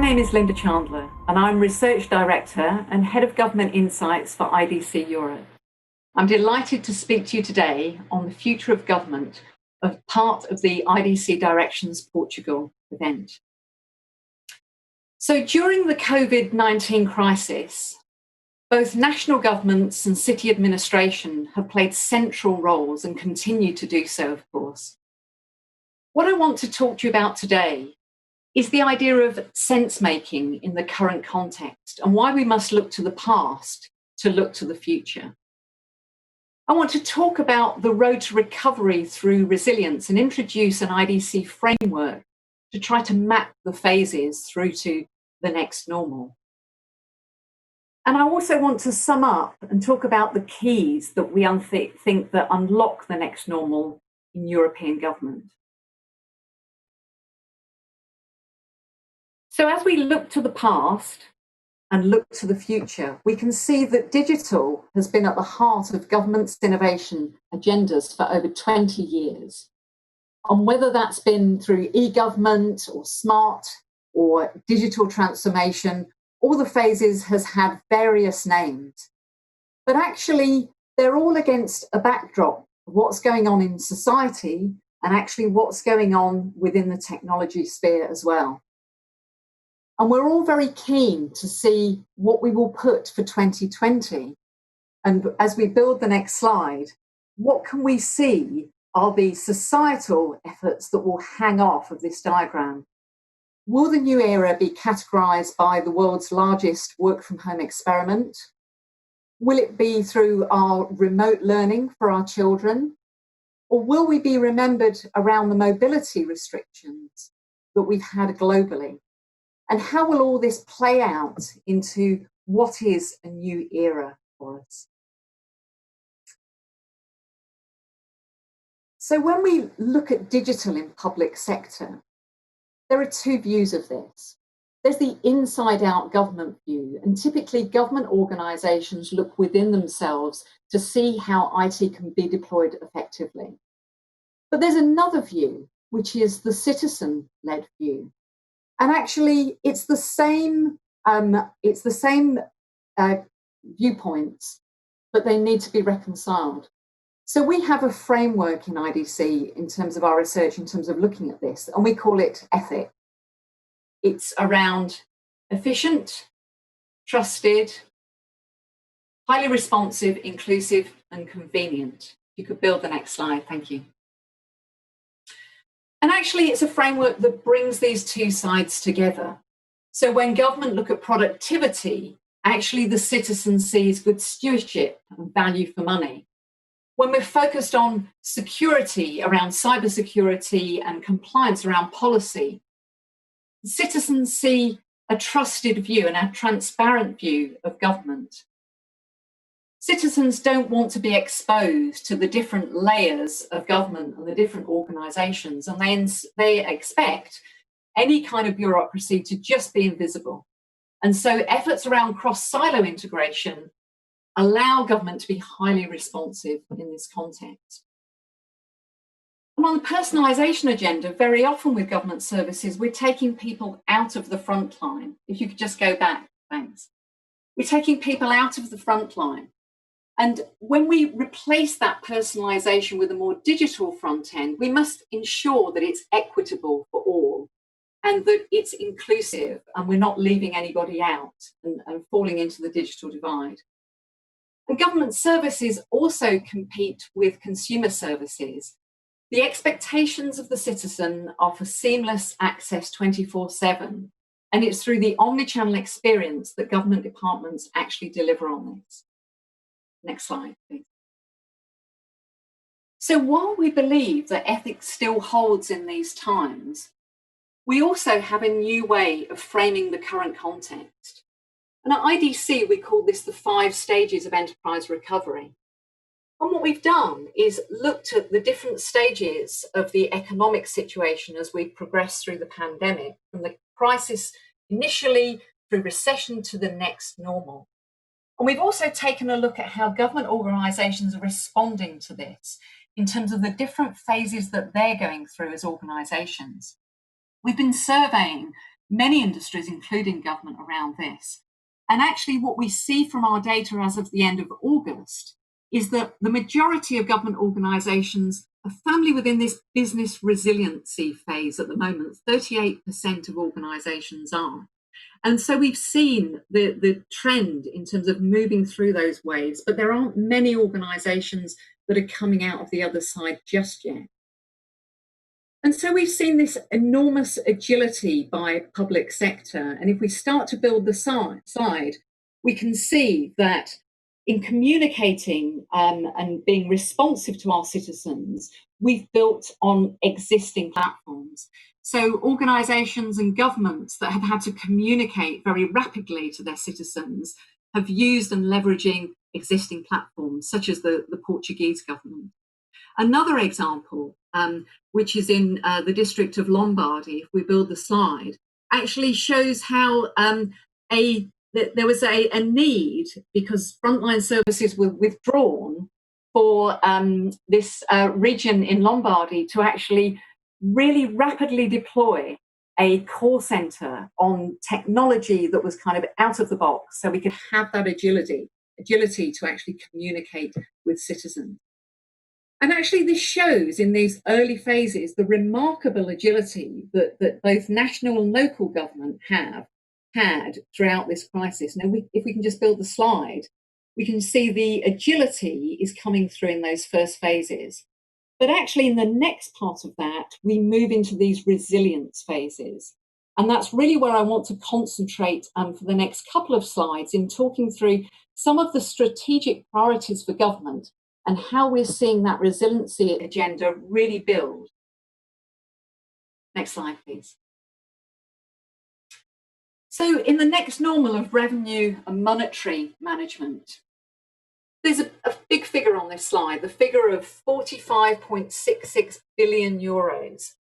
name is Linda Chandler, and I'm Research Director and Head of Government Insights for IDC Europe. I'm delighted to speak to you today on the future of government as part of the IDC Directions Portugal event. So during the COVID-19 crisis, both national governments and city administration have played central roles and continue to do so, of course. What I want to talk to you about today is the idea of sense-making in the current context and why we must look to the past to look to the future. I want to talk about the road to recovery through resilience and introduce an IDC framework to try to map the phases through to the next normal. And I also want to sum up and talk about the keys that we think that unlock the next normal in European government. So as we look to the past and look to the future, we can see that digital has been at the heart of government's innovation agendas for over 20 years. And whether that's been through e-government or smart or digital transformation, all the phases has had various names. But actually, they're all against a backdrop of what's going on in society and actually what's going on within the technology sphere as well. And we're all very keen to see what we will put for 2020. And as we build the next slide, what can we see are the societal efforts that will hang off of this diagram? Will the new era be categorised by the world's largest work-from-home experiment? Will it be through our remote learning for our children? Or will we be remembered around the mobility restrictions that we've had globally? And how will all this play out into what is a new era for us? So when we look at digital in public sector, there are two views of this. There's the inside-out government view, and typically government organisations look within themselves to see how IT can be deployed effectively. But there's another view, which is the citizen-led view. And actually, it's the same viewpoints, but they need to be reconciled. So we have a framework in IDC in terms of our research, in terms of looking at this, and we call it ETHIC. It's around efficient, trusted, highly responsive, inclusive, and convenient. You could build the next slide, thank you. And actually, it's a framework that brings these two sides together. So when government look at productivity, actually the citizen sees good stewardship and value for money. When we're focused on security around cybersecurity and compliance around policy, citizens see a trusted view and a transparent view of government. Citizens don't want to be exposed to the different layers of government and the different organisations, and they expect any kind of bureaucracy to just be invisible. And so efforts around cross-silo integration allow government to be highly responsive in this context. And on the personalisation agenda, very often with government services, we're taking people out of the front line. If you could just go back, thanks. We're taking people out of the front line. And when we replace that personalisation with a more digital front end, we must ensure that it's equitable for all and that it's inclusive and we're not leaving anybody out and falling into the digital divide. And government services also compete with consumer services. The expectations of the citizen are for seamless access 24/7, and it's through the omnichannel experience that government departments actually deliver on this. Next slide, please. So while we believe that ethics still holds in these times, we also have a new way of framing the current context. And at IDC, we call this the 5 stages of enterprise recovery. And what we've done is looked at the different stages of the economic situation as we progress through the pandemic, from the crisis initially through recession to the next normal. And we've also taken a look at how government organisations are responding to this in terms of the different phases that they're going through as organisations. We've been surveying many industries, including government, around this. And actually what we see from our data as of the end of August is that the majority of government organisations are firmly within this business resiliency phase at the moment. 38% of organisations are. And so we've seen the trend in terms of moving through those waves, but there aren't many organisations that are coming out of the other side just yet. And so we've seen this enormous agility by public sector. And if we start to build the slide, we can see that in communicating and being responsive to our citizens, we've built on existing platforms. So organisations and governments that have had to communicate very rapidly to their citizens have used and leveraging existing platforms, such as the Portuguese government. Another example, which is in the district of Lombardy, if we build the slide, actually shows how there was a need, because frontline services were withdrawn, for this region in Lombardy to actually really rapidly deploy a call centre on technology that was kind of out of the box, so we could have that agility to actually communicate with citizens. And actually this shows in these early phases the remarkable agility that both national and local government have had throughout this crisis. Now, if we can just build the slide, we can see the agility is coming through in those first phases. But actually in the next part of that, we move into these resilience phases. And that's really where I want to concentrate for the next couple of slides, in talking through some of the strategic priorities for government and how we're seeing that resiliency agenda really build. Next slide, please. So in the next normal of revenue and monetary management, there's a big figure on this slide, the figure of 45.66 billion euros.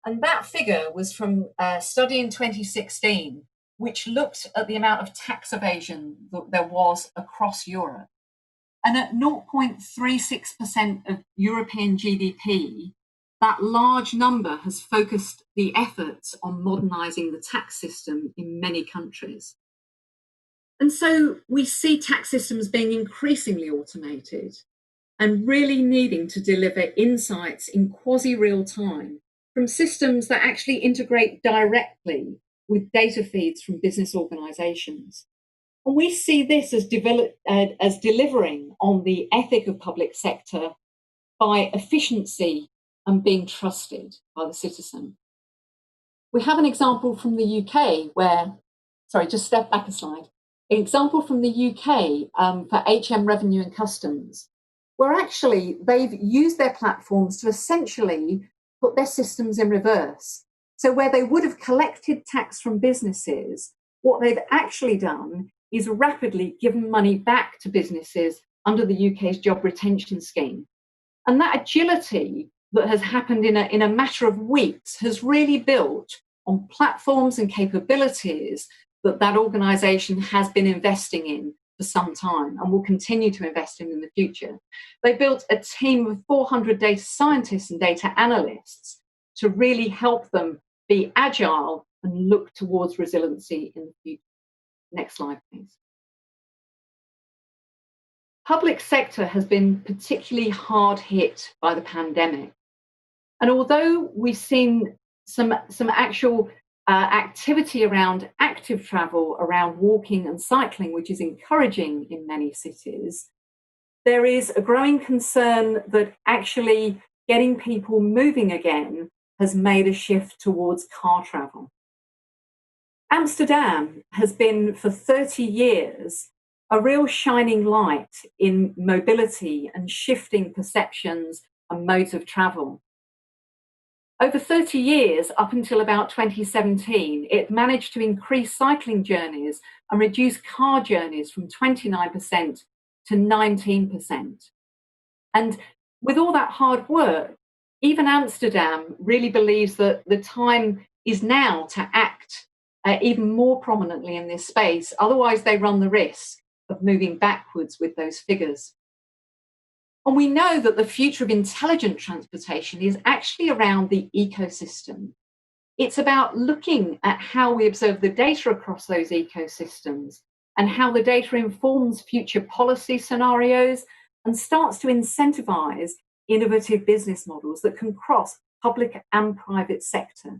And that figure was from a study in 2016, which looked at the amount of tax evasion that there was across Europe. And at 0.36% of European GDP, that large number has focused the efforts on modernising the tax system in many countries. And so we see tax systems being increasingly automated and really needing to deliver insights in quasi-real time from systems that actually integrate directly with data feeds from business organisations. And we see this as delivering on the ethic of public sector by efficiency and being trusted by the citizen. We have an example from the UK where, sorry, just step back a slide. An example from the UK for HM Revenue and Customs, where actually they've used their platforms to essentially put their systems in reverse. So where they would have collected tax from businesses, what they've actually done is rapidly given money back to businesses under the UK's job retention scheme. And that agility that has happened in a matter of weeks has really built on platforms and capabilities that organisation has been investing in for some time and will continue to invest in the future. They built a team of 400 data scientists and data analysts to really help them be agile and look towards resiliency in the future. Next slide, please. Public sector has been particularly hard hit by the pandemic. And although we've seen some actual activity around active travel, around walking and cycling, which is encouraging in many cities, there is a growing concern that actually getting people moving again has made a shift towards car travel. Amsterdam has been for 30 years a real shining light in mobility and shifting perceptions and modes of travel. Over 30 years, up until about 2017, it managed to increase cycling journeys and reduce car journeys from 29% to 19%. And with all that hard work, even Amsterdam really believes that the time is now to act even more prominently in this space. Otherwise, they run the risk of moving backwards with those figures. And we know that the future of intelligent transportation is actually around the ecosystem. It's about looking at how we observe the data across those ecosystems and how the data informs future policy scenarios and starts to incentivize innovative business models that can cross public and private sector.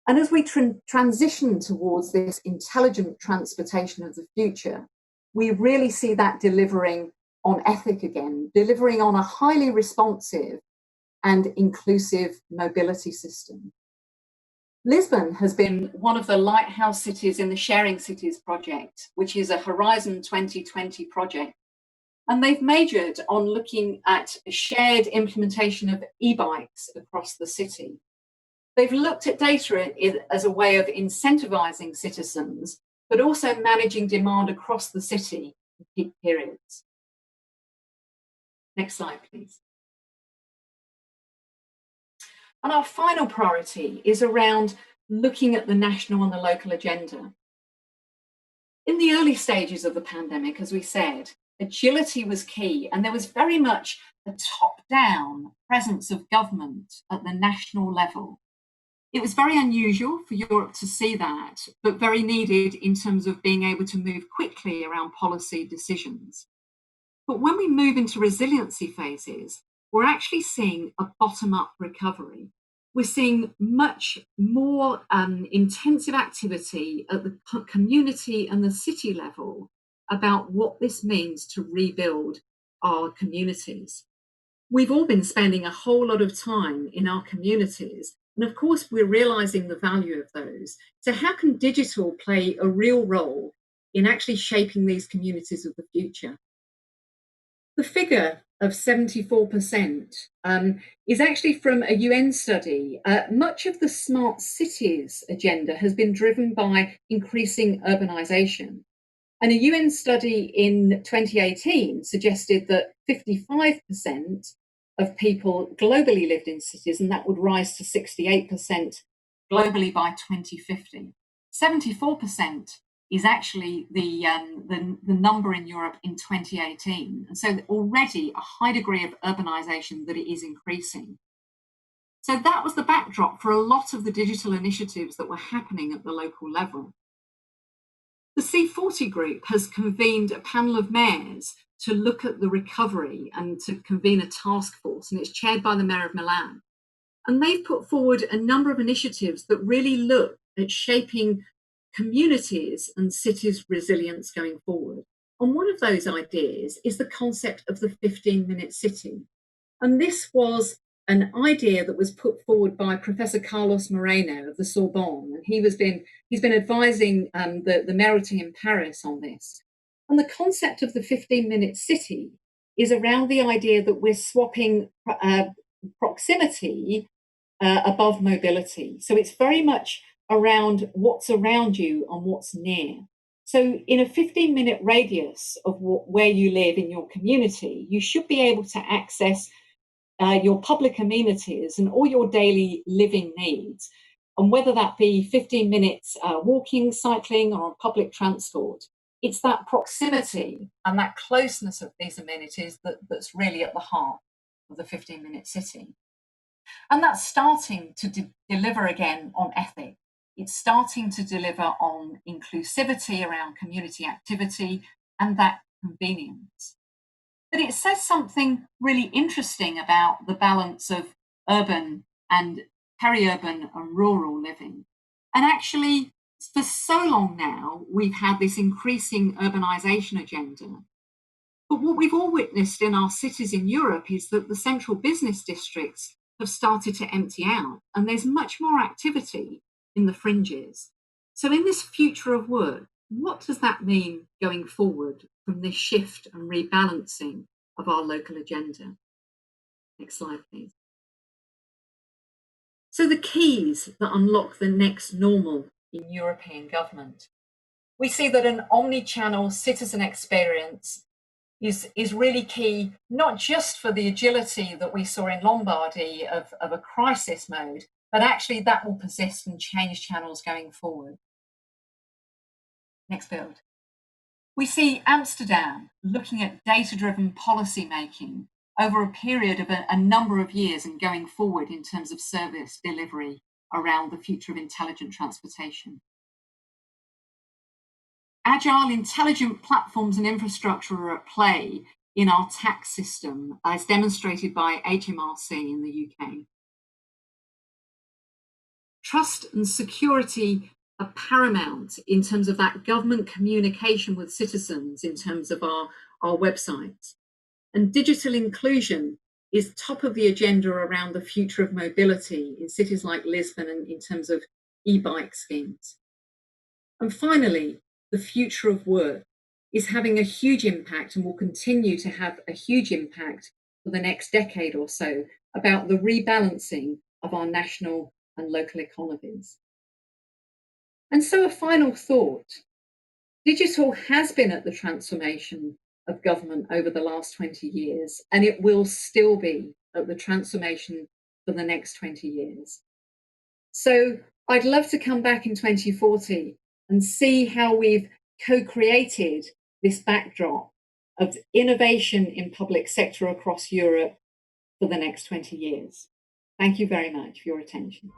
And as we transition towards this intelligent transportation of the future, we really see that delivering on ethic again, delivering on a highly responsive and inclusive mobility system. Lisbon has been one of the lighthouse cities in the Sharing Cities project, which is a Horizon 2020 project. And they've majored on looking at a shared implementation of e-bikes across the city. They've looked at data as a way of incentivizing citizens, but also managing demand across the city in peak periods. Next slide, please. And our final priority is around looking at the national and the local agenda. In the early stages of the pandemic, as we said, agility was key, and there was very much a top-down presence of government at the national level. It was very unusual for Europe to see that, but very needed in terms of being able to move quickly around policy decisions. But when we move into resiliency phases, we're actually seeing a bottom-up recovery. We're seeing much more intensive activity at the community and the city level about what this means to rebuild our communities. We've all been spending a whole lot of time in our communities, and of course, we're realizing the value of those. So how can digital play a real role in actually shaping these communities of the future? The figure of 74% is actually from a UN study. Much of the smart cities agenda has been driven by increasing urbanization. And a UN study in 2018 suggested that 55% of people globally lived in cities, and that would rise to 68% globally by 2050. 74% is actually the number in Europe in 2018. And so already a high degree of urbanization that it is increasing. So that was the backdrop for a lot of the digital initiatives that were happening at the local level. The C40 group has convened a panel of mayors to look at the recovery and to convene a task force, and it's chaired by the Mayor of Milan. And they've put forward a number of initiatives that really look at shaping communities and cities' resilience going forward. And one of those ideas is the concept of the 15-minute city. And this was an idea that was put forward by Professor Carlos Moreno of the Sorbonne. And he's been advising the Mayoralty in Paris on this. And the concept of the 15-minute city is around the idea that we're swapping proximity above mobility. So it's very much around what's around you and what's near. So in a 15-minute radius of where you live in your community, you should be able to access your public amenities and all your daily living needs. And whether that be 15 minutes walking, cycling, or on public transport, it's that proximity and that closeness of these amenities that's really at the heart of the 15-minute city. And that's starting to deliver again on ethic. It's starting to deliver on inclusivity around community activity and that convenience. But it says something really interesting about the balance of urban and peri-urban and rural living. And actually, for so long now, we've had this increasing urbanization agenda. But what we've all witnessed in our cities in Europe is that the central business districts have started to empty out, and there's much more activity in the fringes. So in this future of work, what does that mean going forward from this shift and rebalancing of our local agenda? Next slide, please. So the keys that unlock the next normal in European government. We see that an omni-channel citizen experience is really key, not just for the agility that we saw in Lombardy of a crisis mode, but actually that will persist and change channels going forward. Next build. We see Amsterdam looking at data-driven policy making over a period of a number of years and going forward in terms of service delivery around the future of intelligent transportation. Agile intelligent platforms and infrastructure are at play in our tax system, as demonstrated by HMRC in the UK. Trust and security are paramount in terms of that government communication with citizens in terms of our websites. And digital inclusion is top of the agenda around the future of mobility in cities like Lisbon and in terms of e-bike schemes. And finally, the future of work is having a huge impact and will continue to have a huge impact for the next decade or so about the rebalancing of our national and local economies. And so a final thought. Digital has been at the transformation of government over the last 20 years, and it will still be at the transformation for the next 20 years. So I'd love to come back in 2040 and see how we've co-created this backdrop of innovation in public sector across Europe for the next 20 years. Thank you very much for your attention.